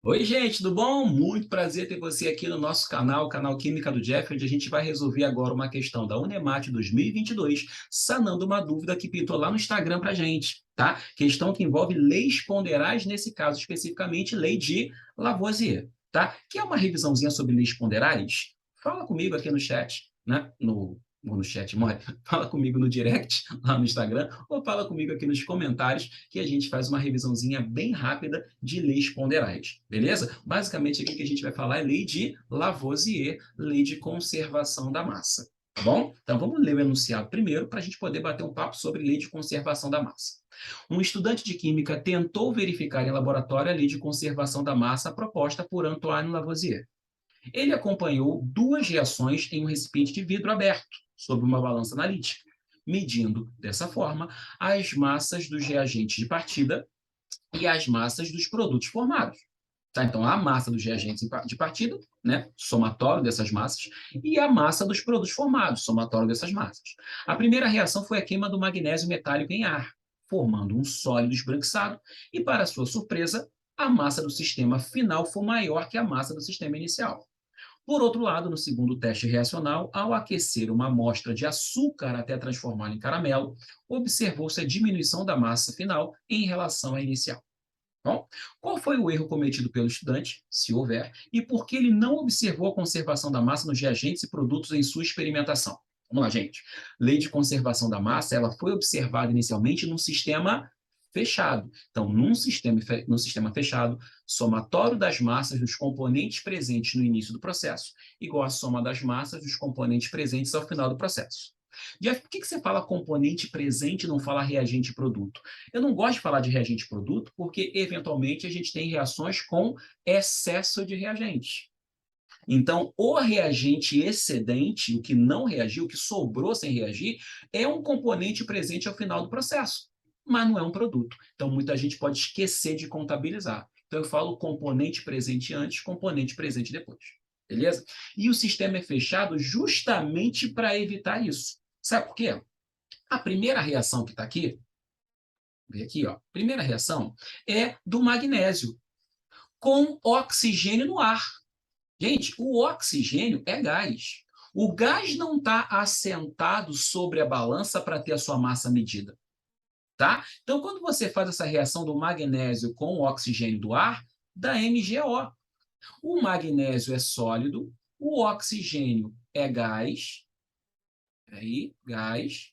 Oi, gente, tudo bom? Muito prazer ter você aqui no nosso canal, o canal Química do Jeff, onde a gente vai resolver agora uma questão da Unemat 2022, sanando uma dúvida que pintou lá no Instagram pra gente, tá? Questão que envolve leis ponderais, nesse caso especificamente, lei de Lavoisier, tá? Quer uma revisãozinha sobre leis ponderais? Fala comigo aqui no chat, né? No chat, morre. Fala comigo no direct, lá no Instagram, ou fala comigo aqui nos comentários, que a gente faz uma revisãozinha bem rápida de leis ponderais, beleza? Basicamente, aqui que a gente vai falar é lei de Lavoisier, lei de conservação da massa, tá bom? Então, vamos ler o enunciado primeiro, para a gente poder bater um papo sobre lei de conservação da massa. Um estudante de química tentou verificar em laboratório a lei de conservação da massa proposta por Antoine Lavoisier. Ele acompanhou duas reações em um recipiente de vidro aberto, sob uma balança analítica, medindo, dessa forma, as massas dos reagentes de partida e as massas dos produtos formados. Tá? Então, a massa dos reagentes de partida, né, somatório dessas massas, e a massa dos produtos formados, somatório dessas massas. A primeira reação foi a queima do magnésio metálico em ar, formando um sólido esbranquiçado, e, para sua surpresa, a massa do sistema final foi maior que a massa do sistema inicial. Por outro lado, no segundo teste reacional, ao aquecer uma amostra de açúcar até transformá-la em caramelo, observou-se a diminuição da massa final em relação à inicial. Bom, qual foi o erro cometido pelo estudante, se houver, e por que ele não observou a conservação da massa nos reagentes e produtos em sua experimentação? Vamos lá, gente. Lei de conservação da massa, ela foi observada inicialmente num sistema fechado. Então, no sistema fechado, somatório das massas dos componentes presentes no início do processo, igual à soma das massas dos componentes presentes ao final do processo. Jeff, por que você fala componente presente e não fala reagente produto? Eu não gosto de falar de reagente produto porque, eventualmente, a gente tem reações com excesso de reagente. Então, o reagente excedente, o que não reagiu, o que sobrou sem reagir, é um componente presente ao final do processo, mas não é um produto. Então, muita gente pode esquecer de contabilizar. Então, eu falo componente presente antes, componente presente depois. Beleza? E o sistema é fechado justamente para evitar isso. Sabe por quê? A primeira reação que está aqui, vê aqui, ó, primeira reação é do magnésio com oxigênio no ar. Gente, o oxigênio é gás. O gás não está assentado sobre a balança para ter a sua massa medida, tá? Então, quando você faz essa reação do magnésio com o oxigênio do ar, dá MgO. O magnésio é sólido, o oxigênio é gás, gás,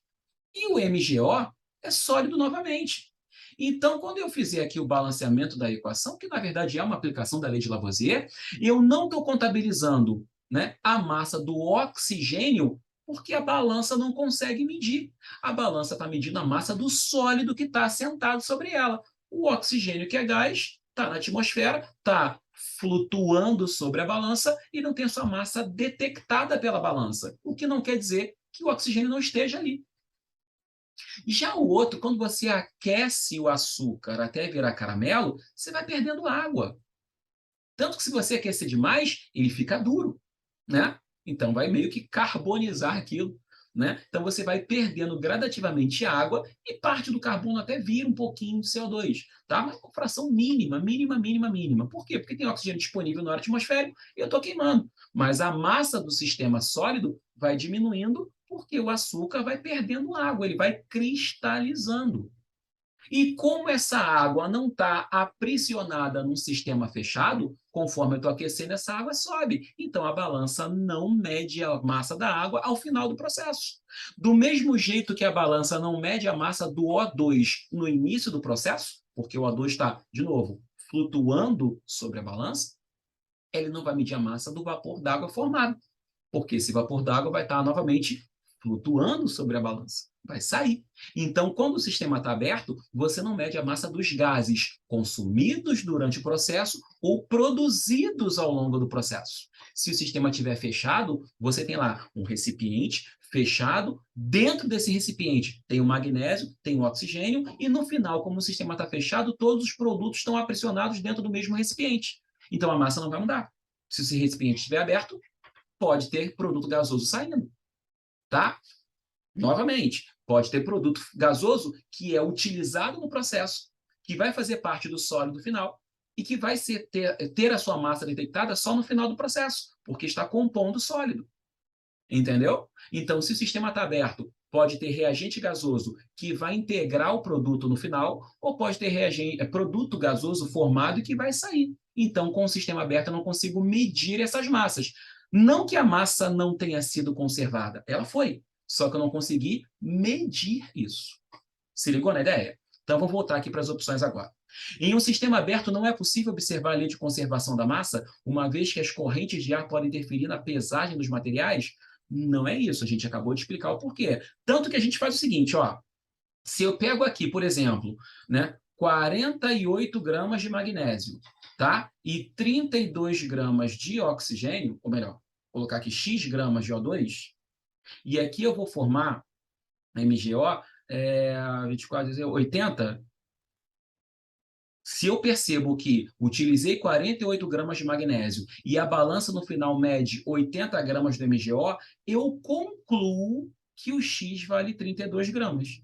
e o MgO é sólido novamente. Então, quando eu fizer aqui o balanceamento da equação, que na verdade é uma aplicação da lei de Lavoisier, eu não estou contabilizando, né, a massa do oxigênio, porque a balança não consegue medir. A balança está medindo a massa do sólido que está assentado sobre ela. O oxigênio, que é gás, está na atmosfera, está flutuando sobre a balança e não tem sua massa detectada pela balança, o que não quer dizer que o oxigênio não esteja ali. Já o outro, quando você aquece o açúcar até virar caramelo, você vai perdendo água. Tanto que, se você aquecer demais, ele fica duro, né? Então vai meio que carbonizar aquilo, né? Então você vai perdendo gradativamente água e parte do carbono até vira um pouquinho de CO2, tá? Mas com fração mínima, mínima, mínima, mínima. Por quê? Porque tem oxigênio disponível no ar atmosférico e eu estou queimando. Mas a massa do sistema sólido vai diminuindo porque o açúcar vai perdendo água, ele vai cristalizando. E como essa água não está aprisionada num sistema fechado, conforme eu estou aquecendo, essa água sobe. Então, a balança não mede a massa da água ao final do processo. Do mesmo jeito que a balança não mede a massa do O2 no início do processo, porque o O2 está, de novo, flutuando sobre a balança, ele não vai medir a massa do vapor d'água formado, porque esse vapor d'água vai estar novamente flutuando sobre a balança, vai sair. Então, quando o sistema está aberto, você não mede a massa dos gases consumidos durante o processo ou produzidos ao longo do processo. Se o sistema estiver fechado, você tem lá um recipiente fechado, dentro desse recipiente tem o magnésio, tem o oxigênio, e no final, como o sistema está fechado, todos os produtos estão aprisionados dentro do mesmo recipiente. Então, a massa não vai mudar. Se esse recipiente estiver aberto, pode ter produto gasoso saindo, tá? Novamente, pode ter produto gasoso que é utilizado no processo, que vai fazer parte do sólido final, e que vai ter a sua massa detectada só no final do processo, porque está compondo sólido. Entendeu? Então, se o sistema está aberto, pode ter reagente gasoso que vai integrar o produto no final, ou pode ter produto gasoso formado e que vai sair. Então, com o sistema aberto, eu não consigo medir essas massas. Não que a massa não tenha sido conservada, ela foi, só que eu não consegui medir isso. Se ligou na ideia? Então, vou voltar aqui para as opções agora. Em um sistema aberto, não é possível observar a lei de conservação da massa, uma vez que as correntes de ar podem interferir na pesagem dos materiais? Não é isso, a gente acabou de explicar o porquê. Tanto que a gente faz o seguinte, ó, se eu pego aqui, por exemplo, né, 48 gramas de magnésio, tá? E 32 gramas de oxigênio, ou melhor, colocar aqui X gramas de O2, e aqui eu vou formar MgO, 24, 80. Se eu percebo que utilizei 48 gramas de magnésio e a balança no final mede 80 gramas do MgO, eu concluo que o X vale 32 gramas.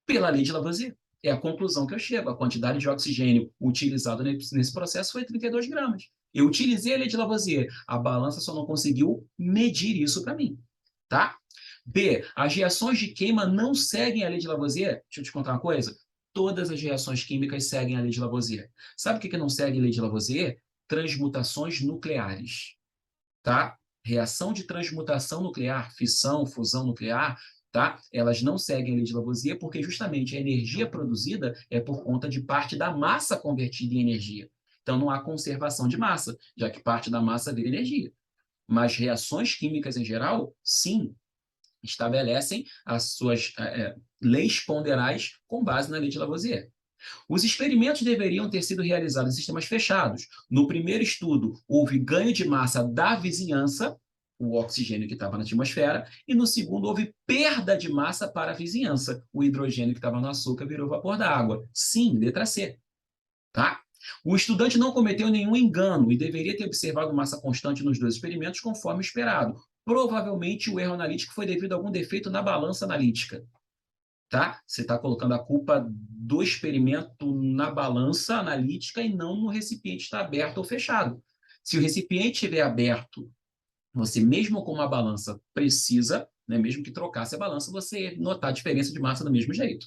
Pela lei de Lavoisier. É a conclusão que eu chego. A quantidade de oxigênio utilizado nesse processo foi 32 gramas. Eu utilizei a lei de Lavoisier. A balança só não conseguiu medir isso para mim. Tá? B. As reações de queima não seguem a lei de Lavoisier? Deixa eu te contar uma coisa. Todas as reações químicas seguem a lei de Lavoisier. Sabe o que não segue a lei de Lavoisier? Transmutações nucleares. Tá? Reação de transmutação nuclear, fissão, fusão nuclear, tá? Elas não seguem a lei de Lavoisier porque justamente a energia produzida é por conta de parte da massa convertida em energia. Então não há conservação de massa, já que parte da massa vira energia. Mas reações químicas em geral, sim, estabelecem as suas leis ponderais com base na lei de Lavoisier. Os experimentos deveriam ter sido realizados em sistemas fechados. No primeiro estudo, houve ganho de massa da vizinhança, o oxigênio que estava na atmosfera, e no segundo, houve perda de massa para a vizinhança. O hidrogênio que estava no açúcar virou vapor da água. Sim, letra C. Tá? O estudante não cometeu nenhum engano e deveria ter observado massa constante nos dois experimentos conforme esperado. Provavelmente o erro analítico foi devido a algum defeito na balança analítica. Tá? Você está colocando a culpa do experimento na balança analítica e não no recipiente estar aberto ou fechado. Se o recipiente estiver aberto, você mesmo com uma balança precisa, né, mesmo que trocasse a balança, você notar a diferença de massa do mesmo jeito.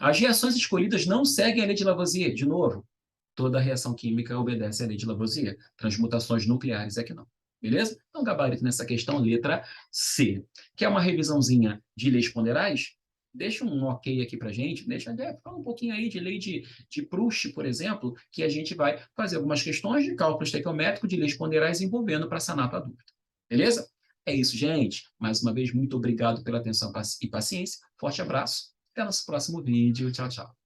As reações escolhidas não seguem a lei de Lavoisier, de novo. Toda reação química obedece à lei de Lavoisier. Transmutações nucleares é que não. Beleza? Então, gabarito nessa questão, letra C. Quer uma revisãozinha de leis ponderais? Deixa um ok aqui para a gente, fala um pouquinho aí de lei de Proust, por exemplo, que a gente vai fazer algumas questões de cálculo estequiométrico de leis ponderais envolvendo para sanar a tua dúvida. Beleza? É isso, gente. Mais uma vez, muito obrigado pela atenção e paciência. Forte abraço. Até nosso próximo vídeo. Tchau, tchau.